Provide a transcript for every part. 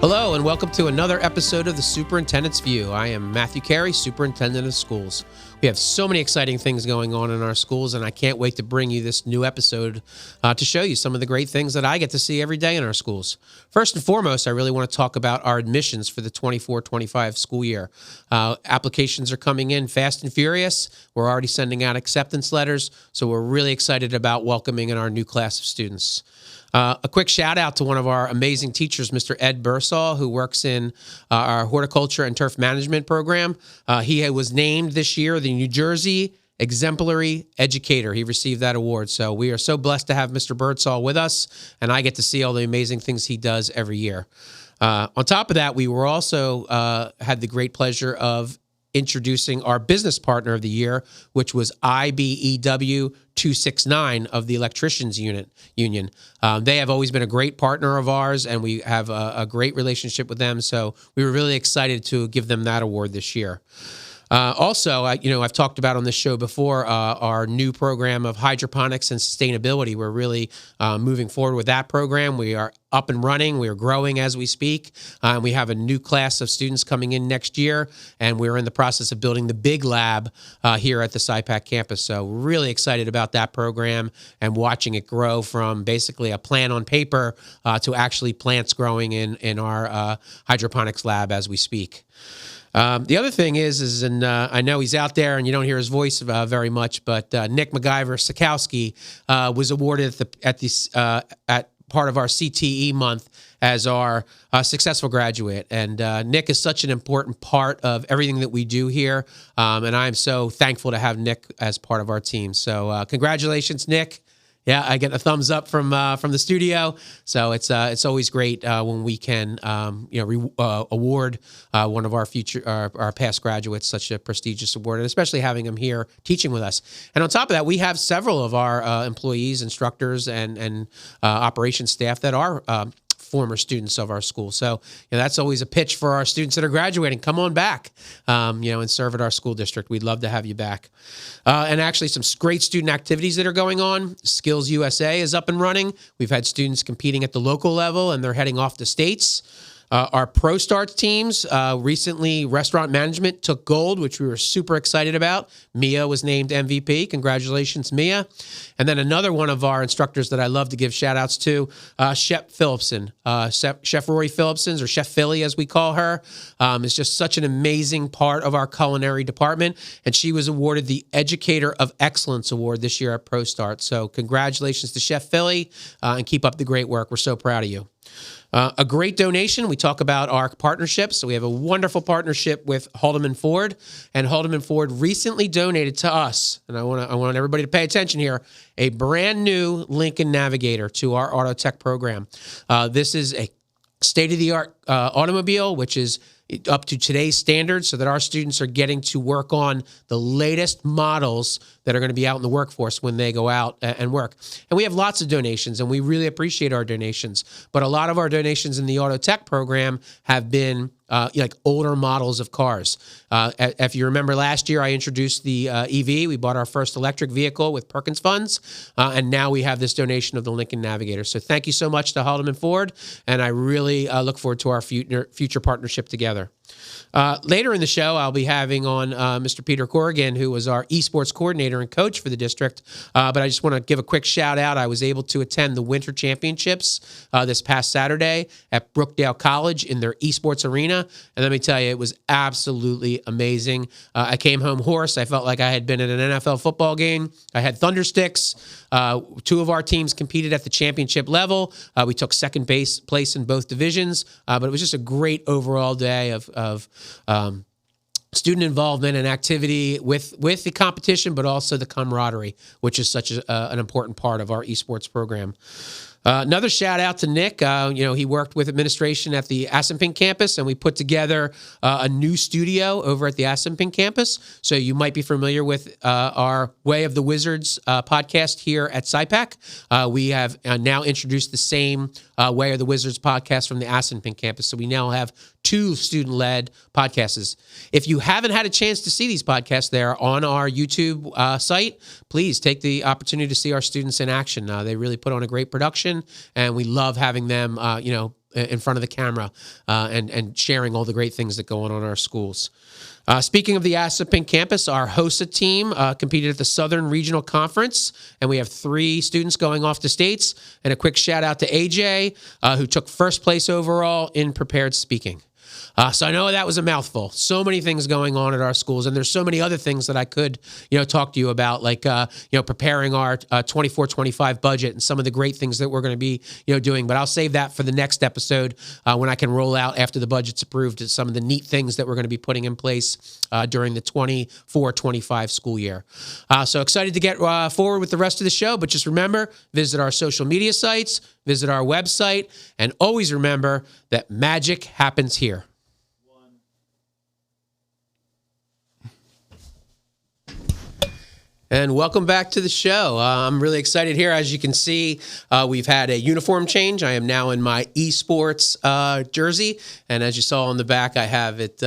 Hello and welcome to another episode of the Superintendent's View. I am Matthew Carey, Superintendent of Schools. We have so many exciting things going on in our schools, and I can't wait to bring you this new episode to show you some of the great things that I get to see every day in our schools. First and foremost, I really want to talk about our admissions for the 24-25 school year. Applications are coming in fast and furious. We're already sending out acceptance letters, so we're really excited about welcoming in our new class of students. A quick shout out to one of our amazing teachers, Mr. Ed Bursall, who works in our horticulture and turf management program. He was named this year the New Jersey Exemplary Educator. He received that award. So we are so blessed to have Mr. Bursall with us, and I get to see all the amazing things he does every year. On top of that, we were also had the great pleasure of introducing our business partner of the year, which was IBEW 269 of the Electricians Union. They have always been a great partner of ours, and we have a great relationship with them. So we were really excited to give them that award this year. Also, I've talked about on this show before our new program of hydroponics and sustainability. We're really moving forward with that program. We are up and running. We are growing as we speak. We have a new class of students coming in next year, and we're in the process of building the big lab here at the SIPAC campus. So we're really excited about that program and watching it grow from basically a plan on paper to actually plants growing in our hydroponics lab as we speak. The other thing is I know he's out there and you don't hear his voice very much, but Nick MacGyver Sikowski was awarded at part of our CTE month as our successful graduate. And Nick is such an important part of everything that we do here, and I'm so thankful to have Nick as part of our team. So congratulations, Nick. Yeah, I get a thumbs up from the studio. So it's always great when we can award one of our past graduates such a prestigious award, and especially having him here teaching with us. And on top of that, we have several of our employees, instructors, and operations staff that are former students of our school. So that's always a pitch for our students that are graduating. Come on back, and serve at our school district. We'd love to have you back. And actually some great student activities that are going on. Skills USA is up and running. We've had students competing at the local level, and they're heading off to states. Our Pro Starts teams, recently Restaurant Management took gold, which we were super excited about. Mia was named MVP. Congratulations, Mia. And then another one of our instructors that I love to give shout outs to, Chef Phillipson. Chef Rory Phillipson, or Chef Philly as we call her, is just such an amazing part of our culinary department. And she was awarded the Educator of Excellence Award this year at Pro Start. So congratulations to Chef Philly, and keep up the great work. We're so proud of you. A great donation. We talk about our partnerships. So we have a wonderful partnership with Haldeman Ford, and Haldeman Ford recently donated to us, and I want everybody to pay attention here, a brand new Lincoln Navigator to our auto tech program. This is a state-of-the-art automobile, which is up to today's standards, so that our students are getting to work on the latest models that are going to be out in the workforce when they go out and work. And we have lots of donations, and we really appreciate our donations. But a lot of our donations in the auto tech program have been like older models of cars. If you remember last year, I introduced the EV. We bought our first electric vehicle with Perkins funds, and now we have this donation of the Lincoln Navigator. So thank you so much to Haldeman Ford, and I really look forward to our future partnership together. Later in the show, I'll be having on Mr. Peter Corrigan, who was our esports coordinator and coach for the district. But I just want to give a quick shout out. I was able to attend the Winter Championships this past Saturday at Brookdale College in their esports arena. And let me tell you, it was absolutely amazing. I came home hoarse. I felt like I had been at an NFL football game. I had thundersticks. Two of our teams competed at the championship level. We took second place in both divisions. But it was just a great overall day of student involvement and activity with the competition, but also the camaraderie, which is such an important part of our esports program. Another shout out to Nick. He worked with administration at the Assunpink campus, and we put together a new studio over at the Assunpink campus. So you might be familiar with our Way of the Wizards podcast here at SIPAC. We have now introduced the same Way of the Wizards podcast from the Assunpink campus. So we now have 2 student-led podcasts. If you haven't had a chance to see these podcasts, they're on our YouTube site. Please take the opportunity to see our students in action. They really put on a great production, and we love having them, in front of the camera and sharing all the great things that go on our schools. Speaking of the Assunpink campus, our HOSA team competed at the Southern Regional Conference, and we have 3 students going off to states. And a quick shout out to AJ, who took first place overall in prepared speaking. So I know that was a mouthful. So many things going on at our schools, and there's so many other things that I could, talk to you about, like, preparing our 24-25 budget and some of the great things that we're going to be, doing. But I'll save that for the next episode when I can roll out after the budget's approved some of the neat things that we're going to be putting in place during the 24-25 school year. So excited to get forward with the rest of the show. But just remember, visit our social media sites, visit our website, and always remember that magic happens here. And welcome back to the show. I'm really excited here. As you can see, we've had a uniform change. I am now in my Esports jersey. And as you saw on the back, I have it,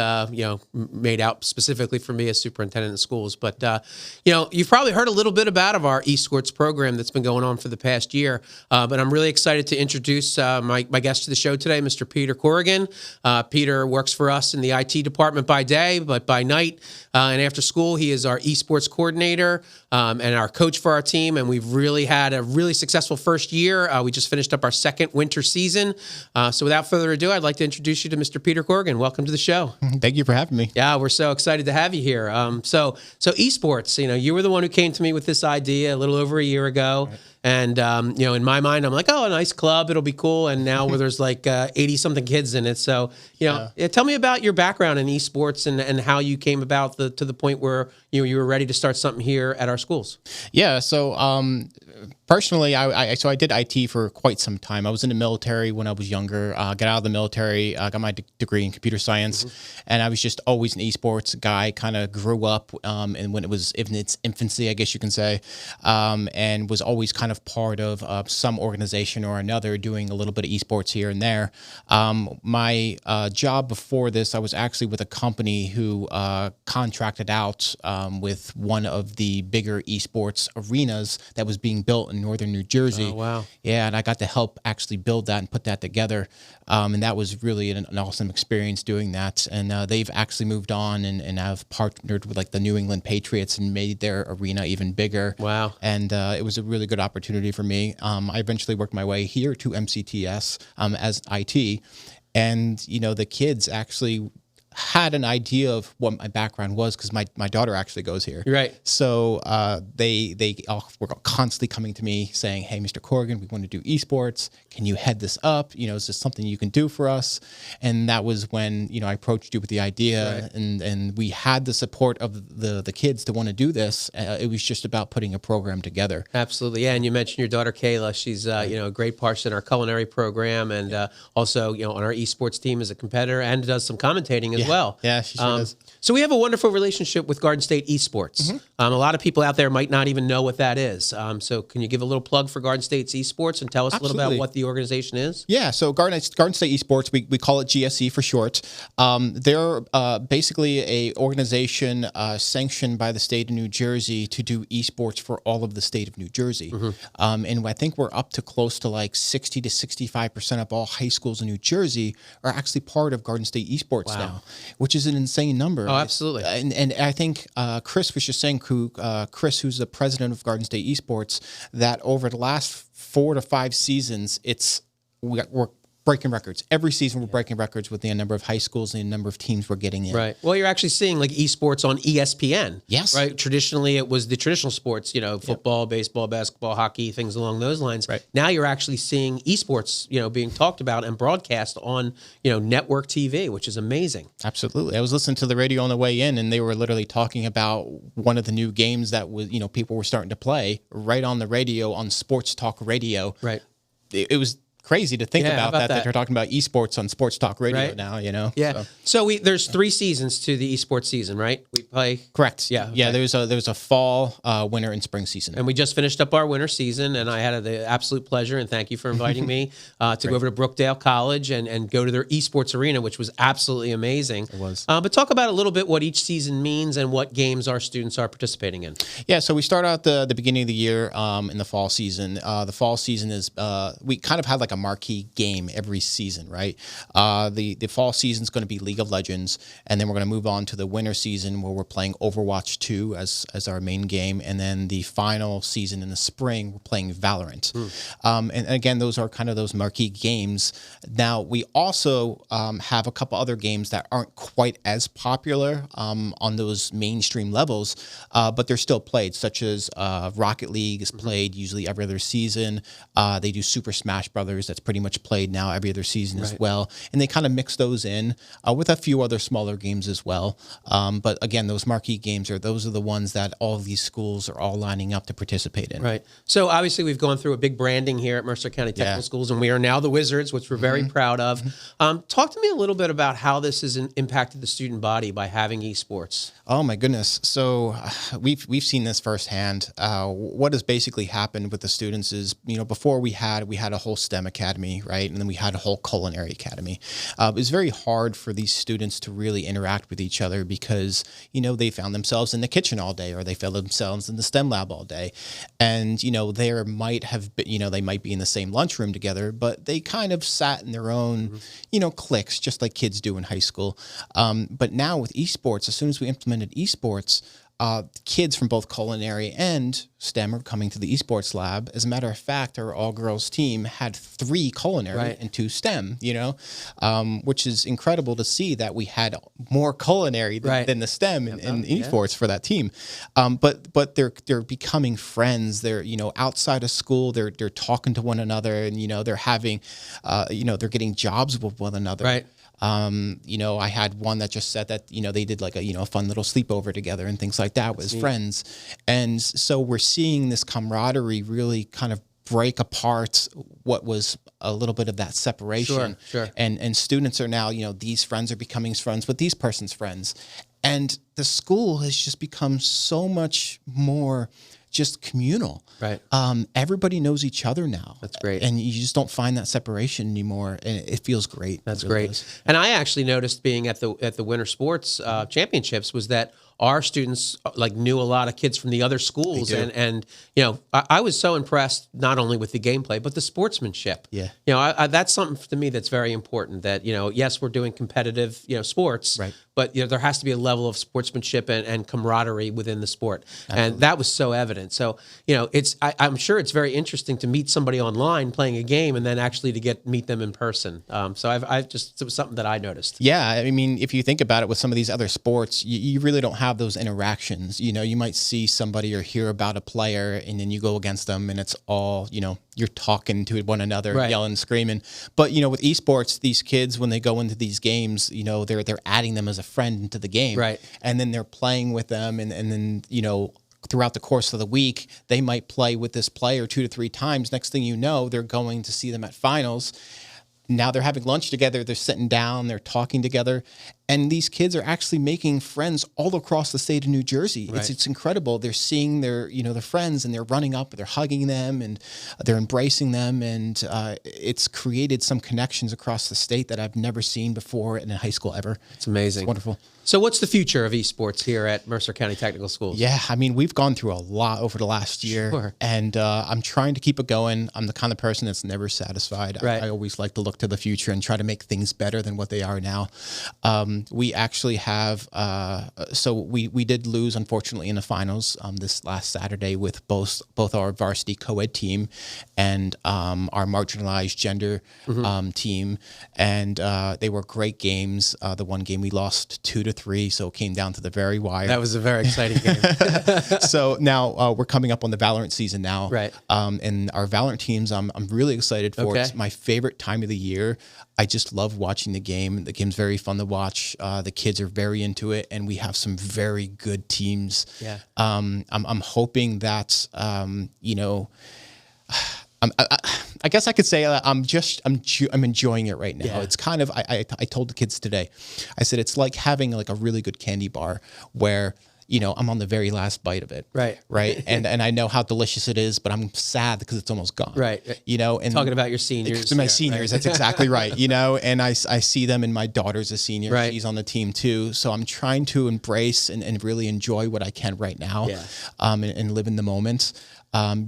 made out specifically for me as superintendent of schools. But, you've probably heard a little bit about our Esports program that's been going on for the past year. But I'm really excited to introduce my guest to the show today, Mr. Peter Corrigan. Peter works for us in the IT department by day, but by night and after school, he is our Esports coordinator. And our coach for our team, and we've really had a really successful first year. We just finished up our second winter season. So without further ado, I'd like to introduce you to Mr. Peter Corrigan. Welcome to the show. Thank you for having me. Yeah, we're so excited to have you here. So Esports, you were the one who came to me with this idea a little over a year ago. Right. And, in my mind, I'm like, oh, a nice club. It'll be cool. And now where there's like 80 something kids in it. So, tell me about your background in esports and how you came about to the point where, you were ready to start something here at our schools. Yeah. So, personally, I did IT for quite some time. I was in the military when I was younger. Got out of the military, got my degree in computer science, and I was just always an esports guy. Kind of grew up, and when it was in its infancy, I guess you can say, and was always kind of part of some organization or another, doing a little bit of esports here and there. My job before this, I was actually with a company who contracted out with one of the bigger esports arenas that was being built in northern New Jersey. Oh, wow. Yeah, and I got to help actually build that and put that together. And that was really an awesome experience doing that. And they've actually moved on and have partnered with like the New England Patriots and made their arena even bigger. Wow. And it was a really good opportunity for me. I eventually worked my way here to MCTS as IT. And, the kids actually had an idea of what my background was because my daughter actually goes here. Right. So they all were constantly coming to me saying, hey, Mr. Corrigan, we want to do esports. Can you head this up? Is this something you can do for us? And that was when, I approached you with the idea. Right. And we had the support of the kids to want to do this. It was just about putting a program together. Absolutely. Yeah. And you mentioned your daughter, Kayla. She's, a great part in our culinary program and also, on our esports team as a competitor and does some commentating as well. Yeah, she sure does. So we have a wonderful relationship with Garden State Esports. A lot of people out there might not even know what that is. So can you give a little plug for Garden State's Esports and tell us a little about what the organization is? Yeah, so Garden State Esports, we call it GSE for short. They're basically a organization sanctioned by the state of New Jersey to do esports for all of the state of New Jersey. And I think we're up to close to like 60 to 65% of all high schools in New Jersey are actually part of Garden State Esports now, which is an insane number. Oh, absolutely. And I think Chris was just saying, Chris, who's the president of Garden State Esports, that over the last 4 to 5 seasons, we're breaking records. Every season we're breaking records with the number of high schools and the number of teams we're getting in. Right. Well, you're actually seeing like esports on ESPN. Yes. Right. Traditionally, it was the traditional sports, football, baseball, basketball, hockey, things along those lines. Right. Now you're actually seeing esports, being talked about and broadcast on, network TV, which is amazing. Absolutely. I was listening to the radio on the way in, and they were literally talking about one of the new games that was, people were starting to play right on the radio on Sports Talk Radio. Right. It was crazy to think about that they're talking about esports on Sports Talk Radio now, Yeah. So there's 3 seasons to the esports season, right? We play. Correct. Yeah. Okay. Yeah. There's a fall, winter, and spring season. And we just finished up our winter season, and I had the absolute pleasure, and thank you for inviting me to go over to Brookdale College and go to their esports arena, which was absolutely amazing. It was. But talk about a little bit what each season means and what games our students are participating in. Yeah. So we start out the beginning of the year in the fall season. The fall season is we kind of had like a marquee game every season, right? The fall season is going to be League of Legends, and then we're going to move on to the winter season where we're playing Overwatch 2 as our main game, and then the final season in the spring we're playing Valorant. And again, those are kind of those marquee games. Now we also have a couple other games that aren't quite as popular on those mainstream levels, but they're still played, such as Rocket League is played usually every other season. They do Super Smash Brothers, that's pretty much played now every other season as well. And they kind of mix those in with a few other smaller games as well. But again, those marquee games those are the ones that all of these schools are all lining up to participate in. Right. So obviously we've gone through a big branding here at Mercer County Technical Schools, and we are now the Wizards, which we're very proud of. Talk to me a little bit about how this has impacted the student body by having esports. Oh my goodness! So we've seen this firsthand. What has basically happened with the students is, before we had a whole STEM academy, right, and then we had a whole culinary academy. It was very hard for these students to really interact with each other because they found themselves in the kitchen all day, or they found themselves in the STEM lab all day, and there might have been, they might be in the same lunchroom together, but they kind of sat in their own, cliques, just like kids do in high school. But now with esports, as soon as we implemented esports, kids from both culinary and STEM are coming to the esports lab. As a matter of fact, our all-girls team had 3 culinary and 2 STEM, which is incredible to see that we had more culinary than the STEM in esports for that team. But they're becoming friends. They're, outside of school, they're talking to one another, and, they're having, they're getting jobs with one another. Right. I had one that just said that, they did like a fun little sleepover together and things like that with his friends. And so we're seeing this camaraderie really kind of break apart what was a little bit of that separation. Sure. And students are now, these friends are becoming friends with these person's friends. And the school has just become so much more just communal. Right. Everybody knows each other now. That's great. And you just don't find that separation anymore. And it feels great. That's great. And I actually noticed being at the Winter Sports Championships was that our students knew a lot of kids from the other schools, and I was so impressed not only with the gameplay but the sportsmanship. Yeah, that's something to me that's very important. That yes, we're doing competitive sports, right, but there has to be a level of sportsmanship and camaraderie within the sport, and that was so evident. So I'm sure it's very interesting to meet somebody online playing a game and then actually to meet them in person. So it was something that I noticed. Yeah, I mean, if you think about it, with some of these other sports, you really don't have those interactions. You might see somebody or hear about a player, and then you go against them, and it's all you're talking to one another, yelling, screaming. But with esports, these kids, when they go into these games, they're adding them as a friend into the game, right? And then they're playing with them, and then throughout the course of the week, they might play with this player 2 to 3 times. Next thing you know, they're going to see them at finals. Now they're having lunch together, they're sitting down, they're talking together, and these kids are actually making friends all across the state of New Jersey. Right. It's incredible. They're seeing their friends, and they're running up, they're hugging them, and they're embracing them, and it's created some connections across the state that I've never seen before in a high school ever. It's amazing. It's wonderful. So what's the future of esports here at Mercer County Technical Schools? Yeah, I mean, we've gone through a lot over the last year, and I'm trying to keep it going. I'm the kind of person that's never satisfied. Right. I always like to look to the future and try to make things better than what they are now. We actually have, so we did lose, unfortunately, in the finals this last Saturday with both our varsity co-ed team and our marginalized gender team, and they were great games. The one game we lost 2-3, so it came down to the very wire. That was a very exciting game. So now we're coming up on the Valorant season now, right? And our Valorant teams, I'm really excited for. Okay. It's my favorite time of the year. I just love watching the game. The game's very fun to watch. The kids are very into it, and we have some very good teams. Yeah. I'm hoping that I guess I could say I'm enjoying it right now. Yeah. It's kind of, I told the kids today, I said, it's like having like a really good candy bar where, I'm on the very last bite of it. Right. Right. And I know how delicious it is, but I'm sad because it's almost gone. Right. And talking about your seniors. My seniors, right. That's exactly right. And I see them, and my daughter's a senior. Right. She's on the team too. So I'm trying to embrace and really enjoy what I can right now. Yeah. And live in the moment.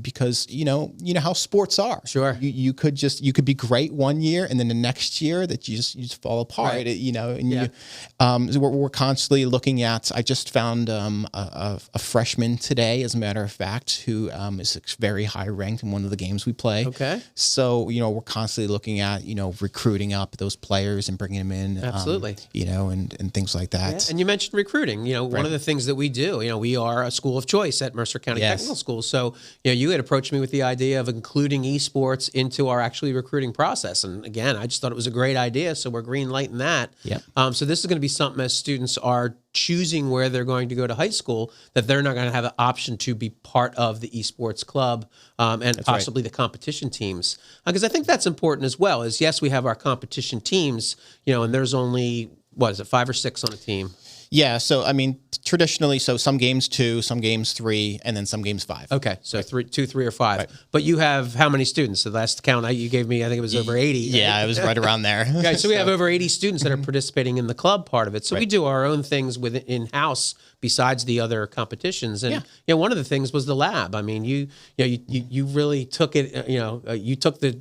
because you know how sports are. Sure. You could be great one year, and then the next year that you just fall apart. Right. And so we're constantly looking at. I just found a freshman today, as a matter of fact, who is very high ranked in one of the games we play. Okay. So we're constantly looking at recruiting up those players and bringing them in. Absolutely. And things like that. Yeah. And you mentioned recruiting. One of the things that we do. We are a school of choice at Mercer County Technical School. So you had approached me with the idea of including esports into our actually recruiting process. And again, I just thought it was a great idea. So we're green lighting that. Yep. So this is going to be something as students are choosing where they're going to go to high school, that they're not going to have an option to be part of the esports club and possibly the competition teams. Because I think that's important as well. Is yes, we have our competition teams, and there's only, 5 or 6 on a team? Yeah, so I mean, traditionally, some games 2, some games 3, and then some games 5. Okay, so 2, 3, or 5. Right. But you have how many students? The last count you gave me, I think it was over 80. Yeah, it was right around there. Okay, so we have over 80 students that are participating in the club part of it. So we do our own things in-house besides the other competitions. And one of the things was the lab. I mean, you really took it. You took the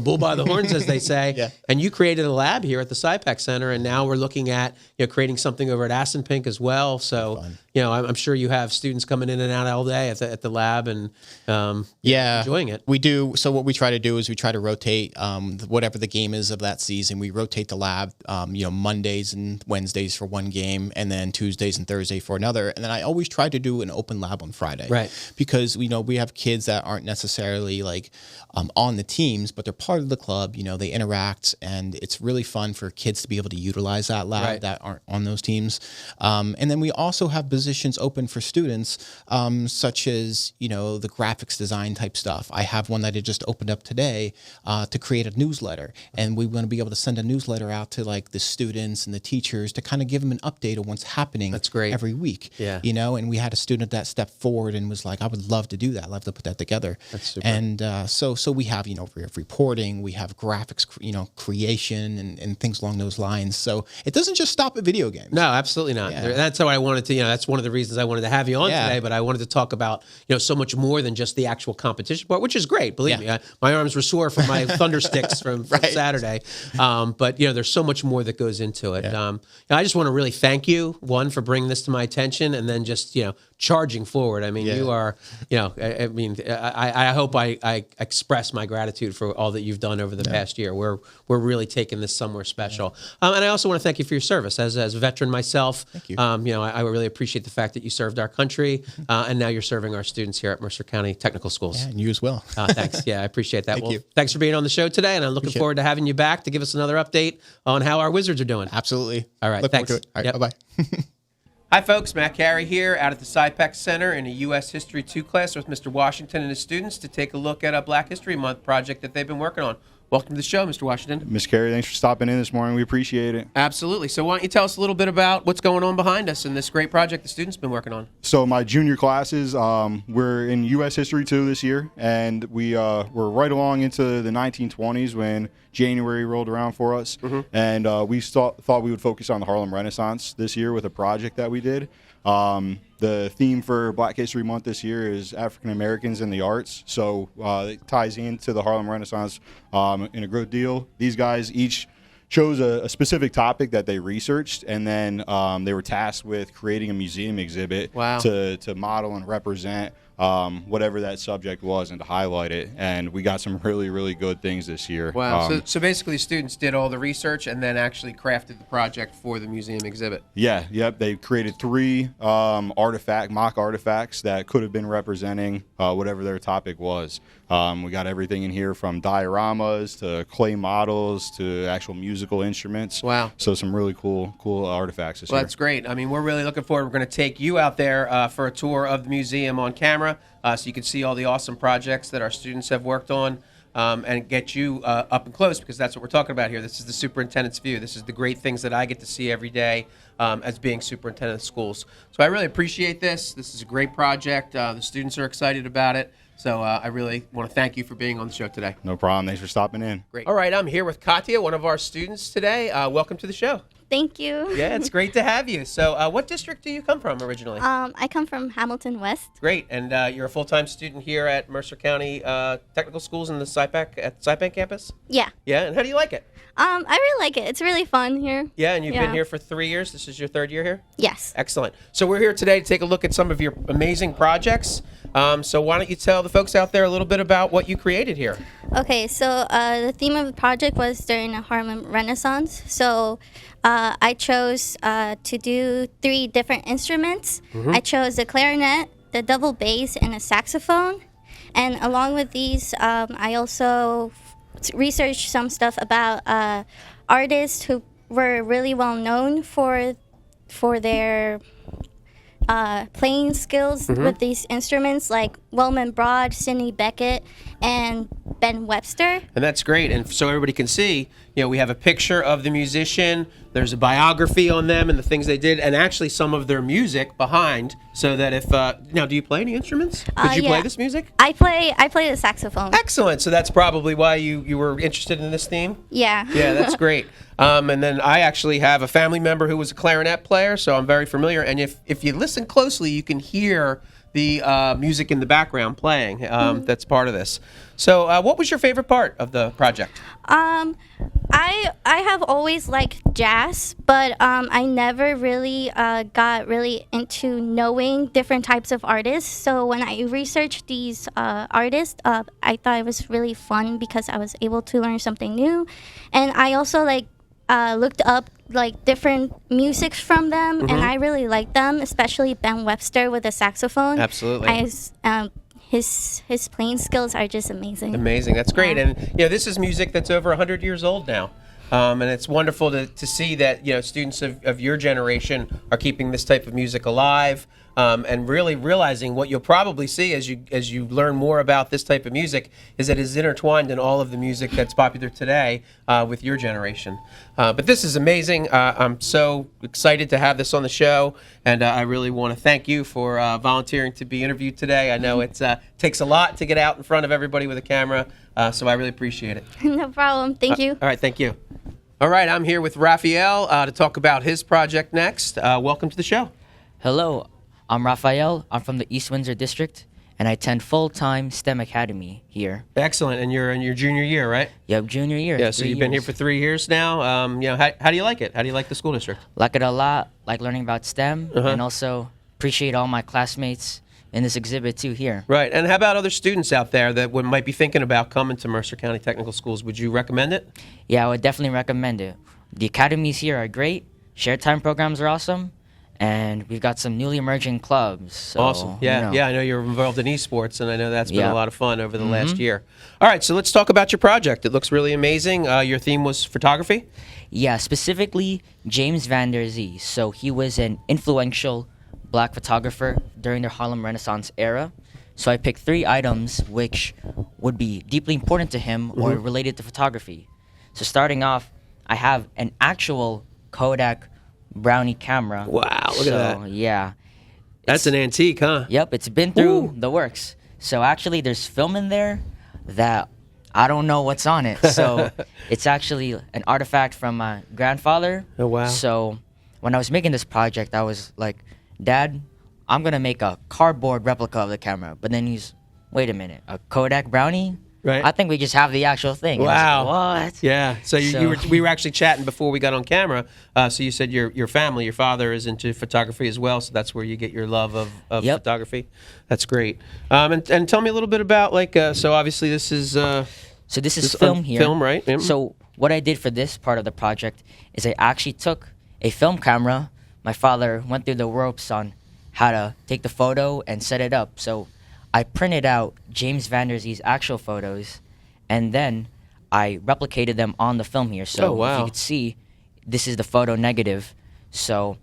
bull by the horns, as they say, and you created a lab here at the SciPac Center, and now we're looking at creating something over at Assenpink as well. So I'm sure you have students coming in and out all day at the lab and enjoying it. We do. So what we try to do is we try to rotate whatever the game is of that season. We rotate the lab, Mondays and Wednesdays for one game, and then Tuesdays and Thursday for another. And then I always try to do an open lab on Friday, right? Because we have kids that aren't necessarily on the teams, but they're part of the club. They interact, and it's really fun for kids to be able to utilize that lab that aren't on those teams. And then we also have positions open for students, such as the graphics design type stuff. I have one that I just opened up today to create a newsletter, and we want to be able to send a newsletter out to the students and the teachers to kind of give them an update of what's happening. That's great. Every week. Yeah. And we had a student that stepped forward and was like, I would love to do that. I'd love to put that together. That's super. And so we have we have reporting, we have graphics creation and things along those lines. So it doesn't just stop at video games. No, absolutely not. Yeah. That's how I wanted to. That's one of the reasons I wanted to have you on today. But I wanted to talk about so much more than just the actual competition part, which is great. Believe me, my arms were sore from my thunder sticks from Saturday. But there's so much more that goes into it. I just want to really thank you, one, for bringing this to my attention, and then just charging forward. I mean, you are. I hope I express my gratitude for all that you've done over the past year. We're really taking this somewhere special. And I also want to thank you for your service as a veteran myself. Thank you. I really appreciate the fact that you served our country, and now you're serving our students here at Mercer County Technical Schools. Yeah, and you as well. Thanks. Yeah, I appreciate that. Thank you. Thanks for being on the show today, and I'm looking forward to having you back to give us another update on how our Wizards are doing. Absolutely. All right. Look Thanks. forward to it. All right. Bye-bye. Hi, folks. Matt Carey here out at the SciPac Center in a U.S. History 2 class with Mr. Washington and his students to take a look at a Black History Month project that they've been working on. Welcome to the show, Mr. Washington. Ms. Carey, thanks for stopping in this morning. We appreciate it. Absolutely. So why don't you tell us a little bit about what's going on behind us in this great project the students have been working on? So my junior classes, we're in U.S. History 2 this year, and we're right along into the 1920s when January rolled around for us. Mm-hmm. And we thought we would focus on the Harlem Renaissance this year with a project that we did. The theme for Black History Month this year is African Americans in the arts, so it ties into the Harlem Renaissance in a good deal. These guys each chose a specific topic that they researched, and then they were tasked with creating a museum exhibit to model and represent whatever that subject was and to highlight it. And we got some really, really good things this year. Wow. So basically students did all the research and then actually crafted the project for the museum exhibit. Yeah. Yep. They created 3 mock artifacts that could have been representing whatever their topic was. We got everything in here from dioramas to clay models to actual musical instruments. Wow. So some really cool artifacts this year. Well, that's great. I mean, we're really looking forward. We're going to take you out there for a tour of the museum on camera so you can see all the awesome projects that our students have worked on and get you up and close, because that's what we're talking about here. This is the superintendent's view. This is the great things that I get to see every day as being superintendent of schools. So I really appreciate this. This is a great project. The students are excited about it. So I really want to thank you for being on the show today. No problem. Thanks for stopping in. Great. All right, I'm here with Katia, one of our students today. Welcome to the show. Thank you. Yeah, it's great to have you. So, what district do you come from originally? I come from Hamilton West. Great, and you're a full-time student here at Mercer County Technical Schools in the SciPac campus. Yeah. Yeah, and how do you like it? I really like it. It's really fun here. Yeah, and you've been Yeah. here for 3 years. This is your third year here? Yes. Excellent. So we're here today to take a look at some of your amazing projects. So why don't you tell the folks out there a little bit about what you created here? Okay, so the theme of the project was during the Harlem Renaissance. So I chose to do 3 different instruments. I chose the clarinet, the double bass, and a saxophone. And along with these, I also researched some stuff about artists who were really well known for their playing skills with these instruments, like Wellman Broad, Sidney Beckett, and Ben Webster. And that's great. And so everybody can see, we have a picture of the musician. There's a biography on them and the things they did, and actually some of their music behind, so that if now, do you play any instruments? Could you play Yeah. this music? I play the saxophone. Excellent. So that's probably why you were interested in this theme? Yeah. Yeah, that's great. And then I actually have a family member who was a clarinet player, so I'm very familiar. And if you listen closely, you can hear the music in the background playing. That's part of this. So what was your favorite part of the project? I have always liked jazz, but I never really got really into knowing different types of artists. So when I researched these artists, I thought it was really fun because I was able to learn something new, and I also looked up different musics from them, and I really liked them, especially Ben Webster with the saxophone. Absolutely. His playing skills are just amazing. Amazing. That's great. And this is music that's over 100 years old now. And it's wonderful to see that students of your generation are keeping this type of music alive, and really realizing what you'll probably see as you learn more about this type of music is that it's intertwined in all of the music that's popular today with your generation. But this is amazing. I'm so excited to have this on the show, and I really want to thank you for volunteering to be interviewed today. I know it takes a lot to get out in front of everybody with a camera, so I really appreciate it. No problem. Thank you. All right, thank you. All right, I'm here with Rafael to talk about his project next. Welcome to the show. Hello, I'm Rafael. I'm from the East Windsor District, and I attend full-time STEM Academy here. Excellent, and you're in your junior year, right? Yep, junior year. Yeah, so you've been here for 3 years now. How do you like it? How do you like the school district? Like it a lot, like learning about STEM, and also appreciate all my classmates in this exhibit too here. Right, and how about other students out there that might be thinking about coming to Mercer County Technical Schools? Would you recommend it? Yeah, I would definitely recommend it. The academies here are great. Shared time programs are awesome. And we've got some newly emerging clubs. So, awesome. Yeah, I know you're involved in esports, and I know that's been a Yep. lot of fun over the last year. All right, so let's talk about your project. It looks really amazing. Your theme was photography? Yeah, specifically James Van Der Zee. So he was an influential black photographer during the Harlem Renaissance era. So I picked 3 items which would be deeply important to him or related to photography. So starting off, I have an actual Kodak Brownie camera. Wow, look at that. Yeah. That's an antique, huh? Yep, it's been through the works. So actually there's film in there that I don't know what's on it. So it's actually an artifact from my grandfather. Oh, wow. So when I was making this project, I was like, Dad, I'm going to make a cardboard replica of the camera. But then he's, wait a minute, a Kodak Brownie? Right. I think we just have the actual thing. And I Wow. was like, what? Yeah. So we were actually chatting before we got on camera. So you said your family, your father is into photography as well. So that's where you get your love of Yep. photography. That's great. And tell me a little bit about so obviously this is So this is film here. Film, right? Yep. So what I did for this part of the project is I actually took a film camera. My father went through the ropes on how to take the photo and set it up. So I printed out James Van Der Zee's actual photos, and then I replicated them on the film here. So Oh, wow. if you could see, this is the photo negative. So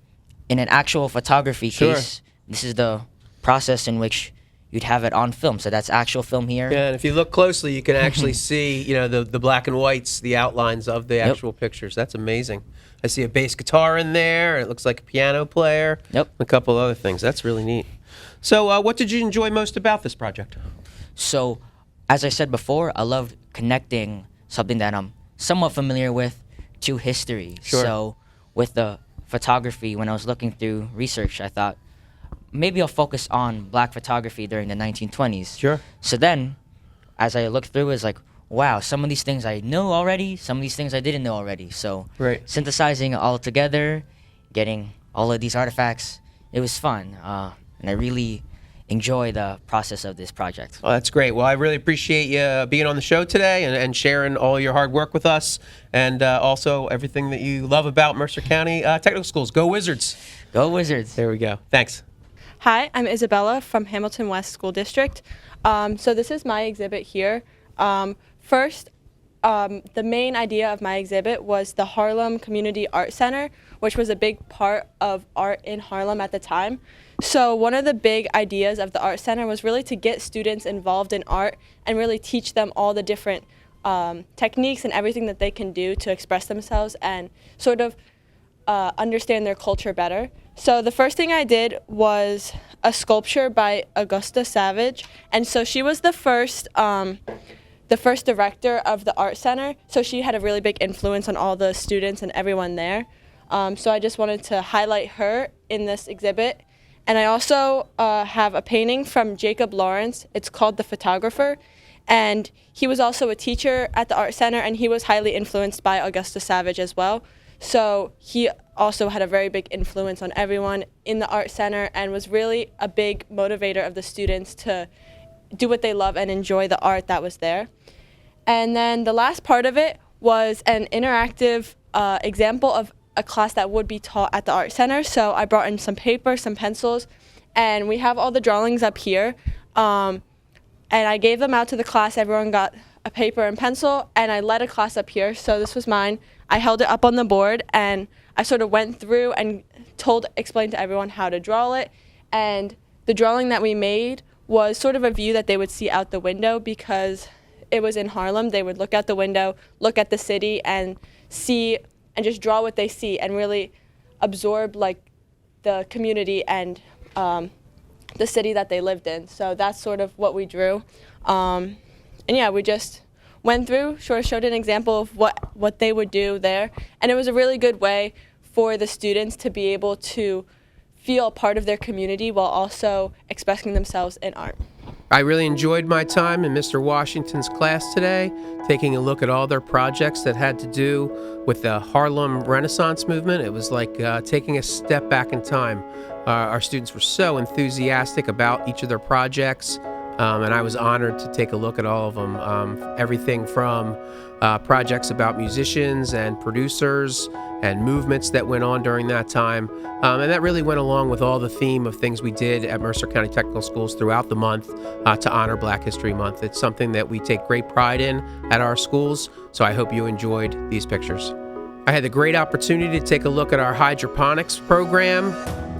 in an actual photography Sure. case, this is the process in which you'd have it on film. So that's actual film here. Yeah, and if you look closely, you can actually see, the black and whites, the outlines of the actual pictures. That's amazing. I see a bass guitar in there. It looks like a piano player. Yep. A couple other things. That's really neat. So what did you enjoy most about this project? So, as I said before, I loved connecting something that I'm somewhat familiar with to history. Sure. So, with the photography, when I was looking through research, I thought maybe I'll focus on black photography during the 1920s. Sure. So then, as I looked through, it's like, wow, some of these things I know already, some of these things I didn't know already. So Right. synthesizing it all together, getting all of these artifacts, it was fun. And I really enjoy the process of this project. Well, that's great. Well, I really appreciate you being on the show today and sharing all your hard work with us, and also everything that you love about Mercer County Technical Schools. Go Wizards. Go Wizards. There we go. Thanks. Hi, I'm Isabella from Hamilton West School District. So this is my exhibit here. First, the main idea of my exhibit was the Harlem Community Art Center, which was a big part of art in Harlem at the time. So one of the big ideas of the Art Center was really to get students involved in art and really teach them all the different techniques and everything that they can do to express themselves and sort of understand their culture better. So the first thing I did was a sculpture by Augusta Savage, and so she was the first director of the Art Center, so she had a really big influence on all the students and everyone there. So I just wanted to highlight her in this exhibit. And I also have a painting from Jacob Lawrence. It's called The Photographer. And he was also a teacher at the Art Center, and he was highly influenced by Augusta Savage as well. So he also had a very big influence on everyone in the Art Center and was really a big motivator of the students to do what they love and enjoy the art that was there. And then the last part of it was an interactive example of a class that would be taught at the Art Center. So I brought in some paper, some pencils, and we have all the drawings up here. And I gave them out to the class. Everyone got a paper and pencil, and I led a class up here. So this was mine. I held it up on the board, and I sort of went through and explained to everyone how to draw it. And the drawing that we made was sort of a view that they would see out the window because it was in Harlem. They would look out the window, look at the city, and see and just draw what they see and really absorb like the community and the city that they lived in. So that's sort of what we drew. And yeah, we just went through, sort of showed an example of what they would do there. And it was a really good way for the students to be able to feel a part of their community while also expressing themselves in art. I really enjoyed my time in Mr. Washington's class today, taking a look at all their projects that had to do with the Harlem Renaissance movement. It was like taking a step back in time. Our students were so enthusiastic about each of their projects, and I was honored to take a look at all of them. Everything from projects about musicians and producers and movements that went on during that time. And that really went along with all the theme of things we did at Mercer County Technical Schools throughout the month to honor Black History Month. It's something that we take great pride in at our schools, so I hope you enjoyed these pictures. I had the great opportunity to take a look at our hydroponics program.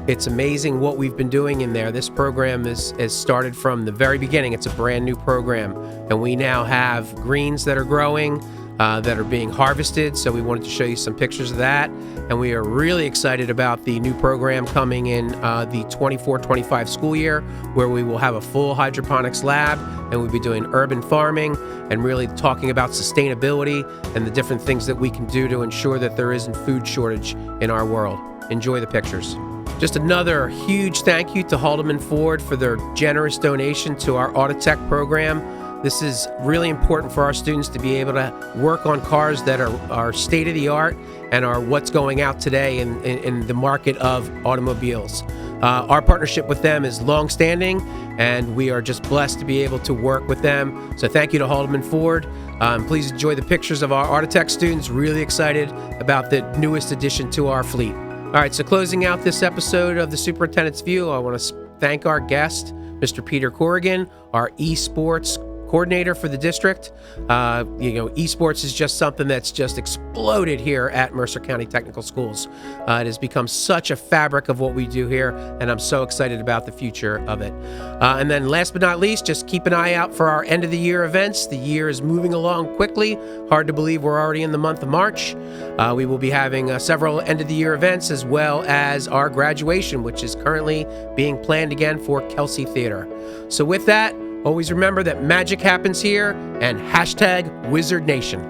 It's amazing what we've been doing in there. This program has started from the very beginning. It's a brand new program, and we now have greens that are growing, that are being harvested. So we wanted to show you some pictures of that. And we are really excited about the new program coming in the 24-25 school year, where we will have a full hydroponics lab, and we'll be doing urban farming and really talking about sustainability and the different things that we can do to ensure that there isn't food shortage in our world. Enjoy the pictures. Just another huge thank you to Haldeman Ford for their generous donation to our Autotech program. This is really important for our students to be able to work on cars that are state-of-the-art and are what's going out today in the market of automobiles. Our partnership with them is long-standing, and we are just blessed to be able to work with them. So thank you to Haldeman Ford. Please enjoy the pictures of our Autotech students. Really excited about the newest addition to our fleet. All right, so closing out this episode of the Superintendent's View, I want to thank our guest, Mr. Peter Corrigan, our esports coordinator for the district. Esports is just something that's just exploded here at Mercer County Technical Schools. It has become such a fabric of what we do here, and I'm so excited about the future of it. And then last but not least, just keep an eye out for our end of the year events. The year is moving along quickly. Hard to believe we're already in the month of March. We will be having several end of the year events, as well as our graduation, which is currently being planned again for Kelsey Theater. So with that, always remember that magic happens here, and #Wizard Nation.